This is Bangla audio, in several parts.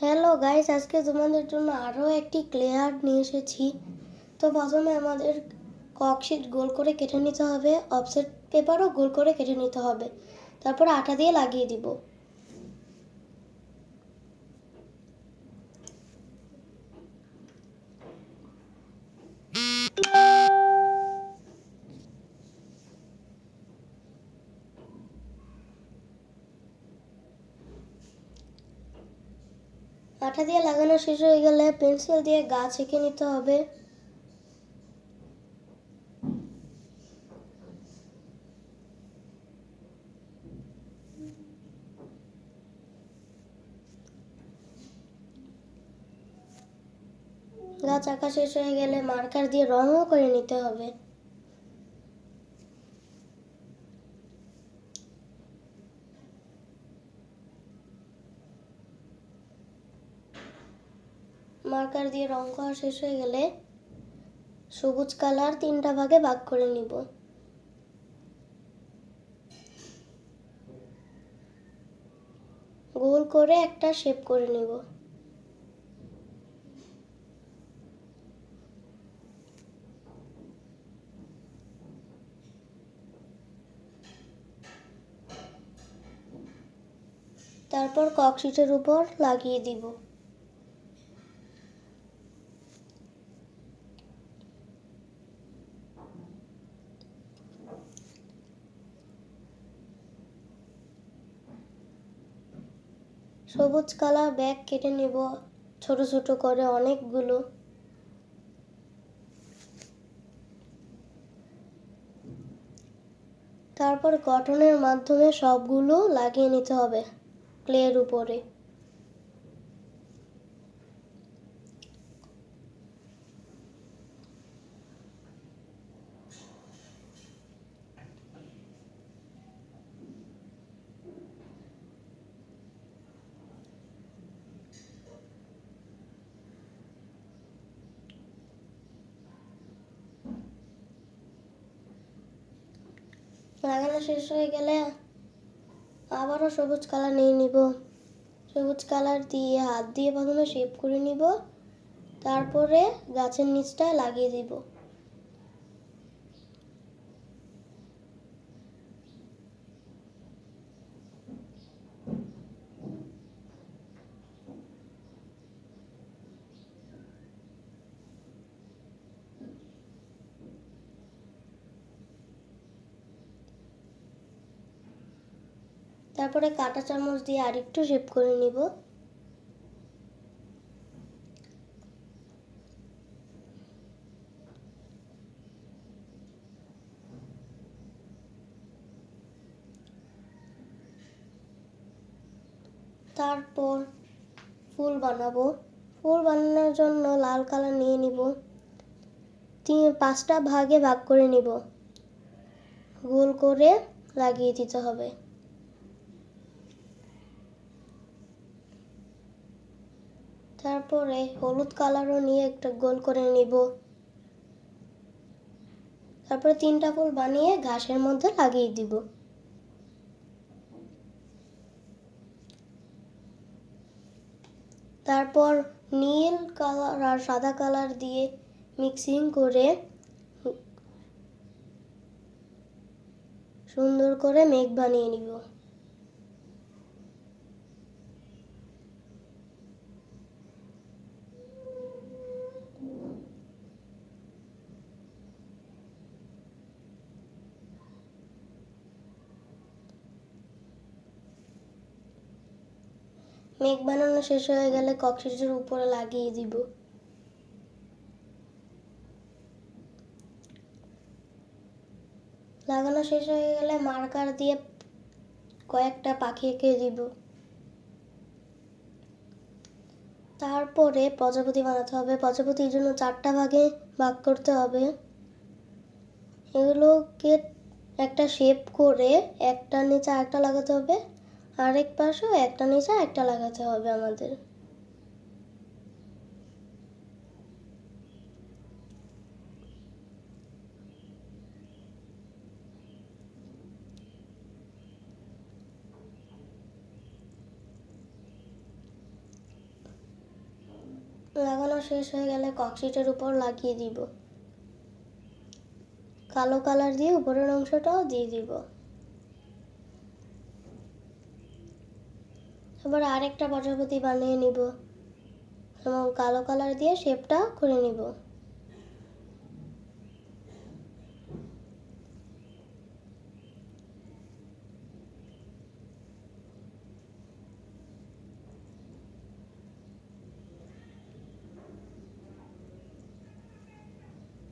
হ্যালো গাইস, আজকে তোমাদের জন্য আরও একটি ক্লে আর্ট নিয়ে এসেছি। তো প্রথমে আমাদের ককশিট গোল করে কেটে নিতে হবে, অফসেট পেপারও গোল করে কেটে নিতে হবে, তারপর আঠা দিয়ে লাগিয়ে দিব। আঠা দিয়ে লাগানো শেষ হয়ে গেলে পেন্সিল দিয়ে গাছ এঁকে নিতে হবে। গাছ আঁকা শেষ হয়ে গেলে মার্কার দিয়ে রঙও করে নিতে হবে। মার্কার দিয়ে রং করা শেষ হয়ে গেলে সবুজ কালার 3টা ভাগে ভাগ করে নিব। গোল করে একটা শেপ করে নিব। তারপর ককশিটের উপর লাগিয়ে দিব। সবুজ কালার ব্যাগ কেটে নেব ছোট ছোট করে অনেকগুলো। তারপর কটনের মাধ্যমে সবগুলো লাগিয়ে নিতে হবে ক্লের উপরে। লাগানো শেষ হয়ে গেলে আবারও সবুজ কালার নিয়ে নিব। সবুজ কালার দিয়ে হাত দিয়ে প্রথমে শেপ করে নিব, তারপরে গাছের নিচটায় লাগিয়ে দিব। তারপরে কাঁটা চামচ দিয়ে আরেকটু শেপ করে নিব। তারপর ফুল বানাবো। ফুল বানানোর জন্য লাল কালার নিয়ে নিব, 5টা ভাগে ভাগ করে নিব, গোল করে লাগিয়ে দিতে হবে। তারপরে হলুদ কালারও নিয়ে একটা গোল করে নিব। তারপরে 3টা ফুল বানিয়ে ঘাসের মধ্যে লাগিয়ে দিব। তারপর নীল কালার আর সাদা কালার দিয়ে মিক্সিং করে সুন্দর করে মেঘ বানিয়ে নিব। মেঘ বানানো শেষ হয়ে গেলে ককশিটের উপরে লাগিয়ে দিব। লাগানো শেষ হয়ে গেলে মার্কার দিয়ে কয়েকটা পাখি এঁকে দিব। তারপরে প্রজাপতি বানাতে হবে। প্রজাপতির জন্য 4টা ভাগে ভাগ করতে হবে। এগুলোকে একটা শেপ করে একটার নিচে আরেকটা লাগাতে হবে, আরেক পাশেও একটা নিচে একটা লাগাতে হবে আমাদের। লাগানো শেষ হয়ে গেলে ককশিটের উপর লাগিয়ে দিব। কালো কালার দিয়ে উপরের অংশটাও দিয়ে দিব। এবার আরেকটা প্রজাপতি বানিয়ে নিব এবং কালো কালার দিয়ে শেপটা করে নিব।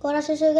করা শেষ হয়ে